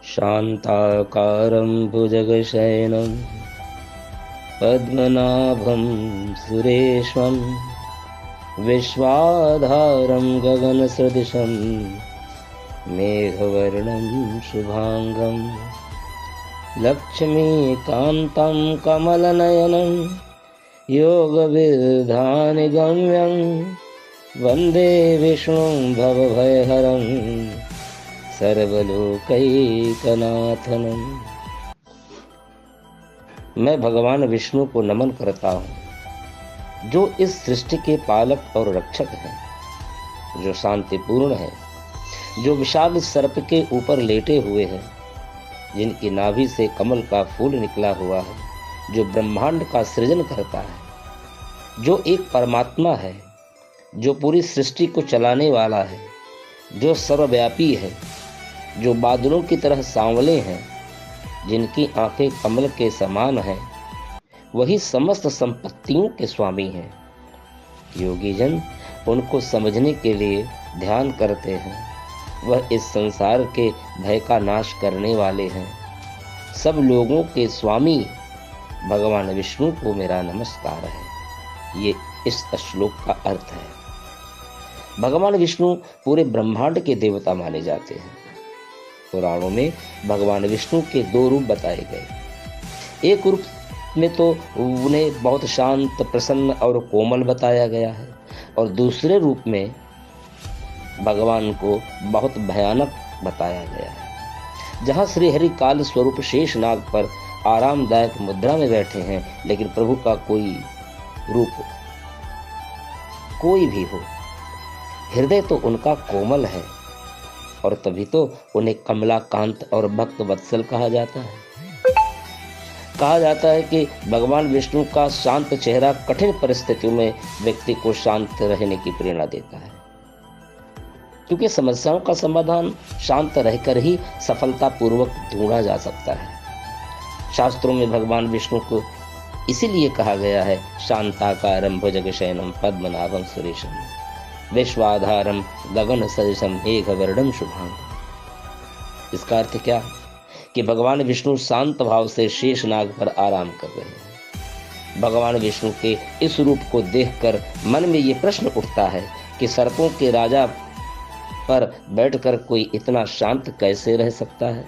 शान्ताकारं भुजगशयनं पद्मनाभं सुरेशं विश्वाधारं गगनसदृशं मेघवर्णं शुभांगं लक्ष्मीकान्तं कमलनयनं योगविधानगम्यं वन्दे विष्णुं भवभयहरं सर्वलोकैकनाथनं। मैं भगवान विष्णु को नमन करता हूँ, जो इस सृष्टि के पालक और रक्षक हैं, जो शांतिपूर्ण है, जो विशाल सर्प के ऊपर लेटे हुए हैं, जिनकी नाभि से कमल का फूल निकला हुआ है, जो ब्रह्मांड का सृजन करता है, जो एक परमात्मा है, जो पूरी सृष्टि को चलाने वाला है, जो सर्वव्यापी है, जो बादलों की तरह सांवले हैं, जिनकी आंखें कमल के समान हैं, वही समस्त संपत्तियों के स्वामी हैं। योगी जन उनको समझने के लिए ध्यान करते हैं। वह इस संसार के भय का नाश करने वाले हैं। सब लोगों के स्वामी भगवान विष्णु को मेरा नमस्कार है। ये इस श्लोक का अर्थ है। भगवान विष्णु पूरे ब्रह्मांड के देवता माने जाते हैं। पुराणों में भगवान विष्णु के दो रूप बताए गए। एक रूप में तो उन्हें बहुत शांत, प्रसन्न और कोमल बताया गया है, और दूसरे रूप में भगवान को बहुत भयानक बताया गया है। जहाँ श्री हरि काल स्वरूप शेषनाग पर आरामदायक मुद्रा में बैठे हैं, लेकिन प्रभु का कोई रूप कोई भी हो, हृदय तो उनका कोमल है, और तभी तो उन्हें कमलाकांत और भक्त वत्सल कहा जाता है। कहा जाता है कि भगवान विष्णु का शांत चेहरा कठिन परिस्थितियों में व्यक्ति को शांत रहने की प्रेरणा देता है, क्योंकि समस्याओं का समाधान शांत रहकर ही सफलतापूर्वक ढूंढा जा सकता है। शास्त्रों में भगवान विष्णु को इसीलिए कहा गया है शांताकारं भुजगशयनं पद्मनाभं सुरेशं विश्वाधारं गगन सदृशं मेघवर्णं शुभांगं। इसका अर्थ क्या कि भगवान विष्णु शांत भाव से शेषनाग पर आराम कर रहे हैं। भगवान विष्णु के इस रूप को देखकर मन में ये प्रश्न उठता है कि सर्पों के राजा पर बैठकर कोई इतना शांत कैसे रह सकता है।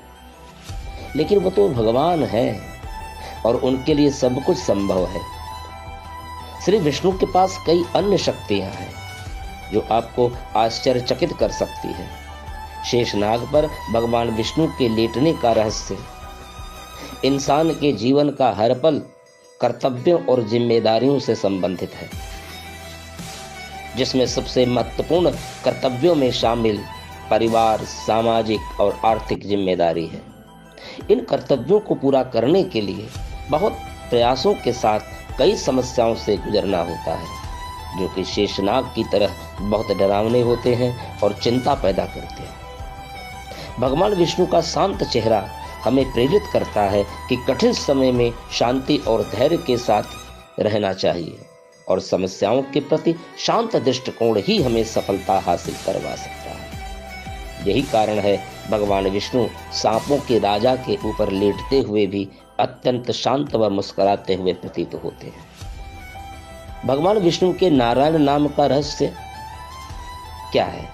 लेकिन वो तो भगवान है और उनके लिए सब कुछ संभव है। श्री विष्णु के पास कई अन्य शक्तियां हैं जो आपको आश्चर्यचकित कर सकती है। शेषनाग पर भगवान विष्णु के लेटने का रहस्य इंसान के जीवन का हर पल कर्तव्यों और जिम्मेदारियों से संबंधित है, जिसमें सबसे महत्वपूर्ण कर्तव्यों में शामिल परिवार, सामाजिक और आर्थिक जिम्मेदारी है। इन कर्तव्यों को पूरा करने के लिए बहुत प्रयासों के साथ कई समस्याओं से गुजरना होता है, जो कि शेषनाग की तरह बहुत डरावने होते हैं और चिंता पैदा करते हैं। भगवान विष्णु का शांत चेहरा हमें प्रेरित करता है कि कठिन समय में शांति और धैर्य के साथ रहना चाहिए, और समस्याओं के प्रति शांत दृष्टिकोण ही हमें सफलता हासिल करवा सकता है। यही कारण है भगवान विष्णु सांपों के राजा के ऊपर लेटते हुए भी अत्यंत शांत व मुस्कुराते हुए प्रतीत होते हैं। भगवान विष्णु के नारायण नाम का रहस्य क्या है?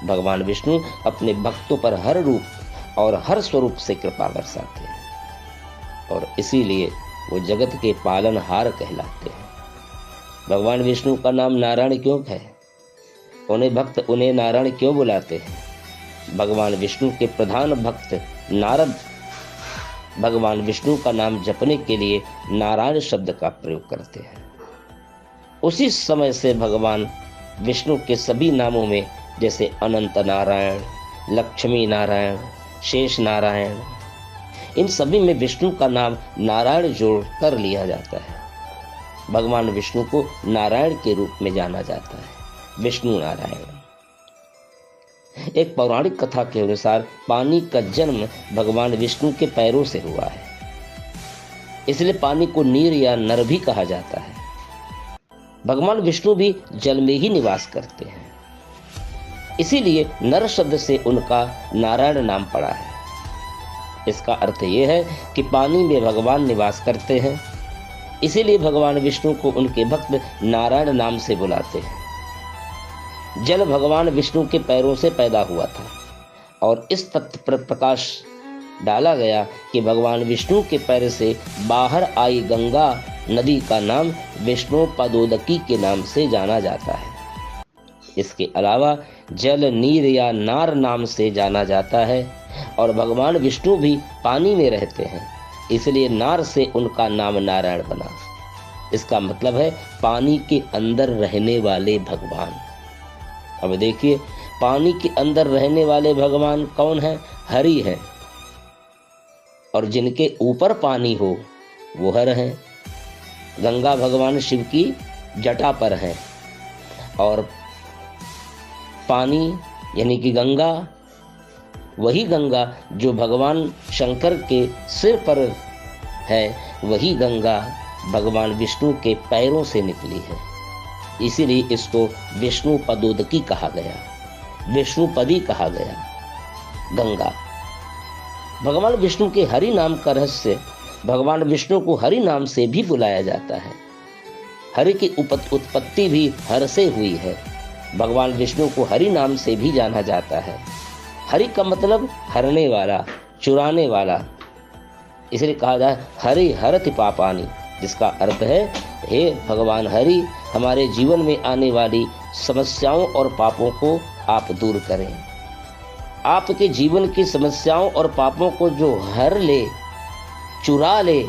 भगवान विष्णु अपने भक्तों पर हर रूप और हर स्वरूप से कृपा बरसाते हैं, और इसीलिए वो जगत के पालनहार कहलाते हैं। भगवान विष्णु का नाम नारायण क्यों है? उन्हें भक्त उन्हें नारायण क्यों बुलाते हैं? भगवान विष्णु के प्रधान भक्त नारद भगवान विष्णु का नाम जपने के लिए नारायण शब्द का प्रयोग करते हैं। उसी समय से भगवान विष्णु के सभी नामों में, जैसे अनंत नारायण, लक्ष्मी नारायण, शेष नारायण, इन सभी में विष्णु का नाम नारायण जोड़ कर लिया जाता है। भगवान विष्णु को नारायण के रूप में जाना जाता है, विष्णु नारायण। एक पौराणिक कथा के अनुसार पानी का जन्म भगवान विष्णु के पैरों से हुआ है, इसलिए पानी को नीर या नर भी कहा जाता है। भगवान विष्णु भी जल में ही निवास करते हैं, इसीलिए नर शब्द से उनका नारायण नाम पड़ा है। इसका अर्थ ये है कि पानी में भगवान निवास करते हैं, इसीलिए भगवान विष्णु को उनके भक्त नारायण नाम से बुलाते हैं। जल भगवान विष्णु के पैरों से पैदा हुआ था और इस तथ्य पर प्रकाश डाला गया कि भगवान विष्णु के पैर से बाहर आई गंगा नदी का नाम विष्णु पदोदकी के नाम से जाना जाता है। इसके अलावा जल नीर या नार नाम से जाना जाता है और भगवान विष्णु भी पानी में रहते हैं, इसलिए नार से उनका नाम नारायण बना। इसका मतलब है पानी के अंदर रहने वाले भगवान। अब देखिए, पानी के अंदर रहने वाले भगवान कौन है? हरि है, और जिनके ऊपर पानी हो वो हर हैं। गंगा भगवान शिव की जटा पर है और पानी यानी कि गंगा, वही गंगा जो भगवान शंकर के सिर पर है, वही गंगा भगवान विष्णु के पैरों से निकली है। इसीलिए इसको विष्णु पदोदकी कहा गया, विष्णुपदी कहा गया। गंगा भगवान विष्णु के हरि नाम का रहस्य, भगवान विष्णु को हरि नाम से भी बुलाया जाता है। हरि की उत्पत्ति भी हर से हुई है। भगवान विष्णु को हरि नाम से भी जाना जाता है। हरि का मतलब हरने वाला, चुराने वाला, इसलिए कहा जाए हरि हरति पापानि, जिसका अर्थ है हे भगवान हरि, हमारे जीवन में आने वाली समस्याओं और पापों को आप दूर करें। आपके जीवन की समस्याओं और पापों को जो हर ले, चुरा ले,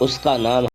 उसका नाम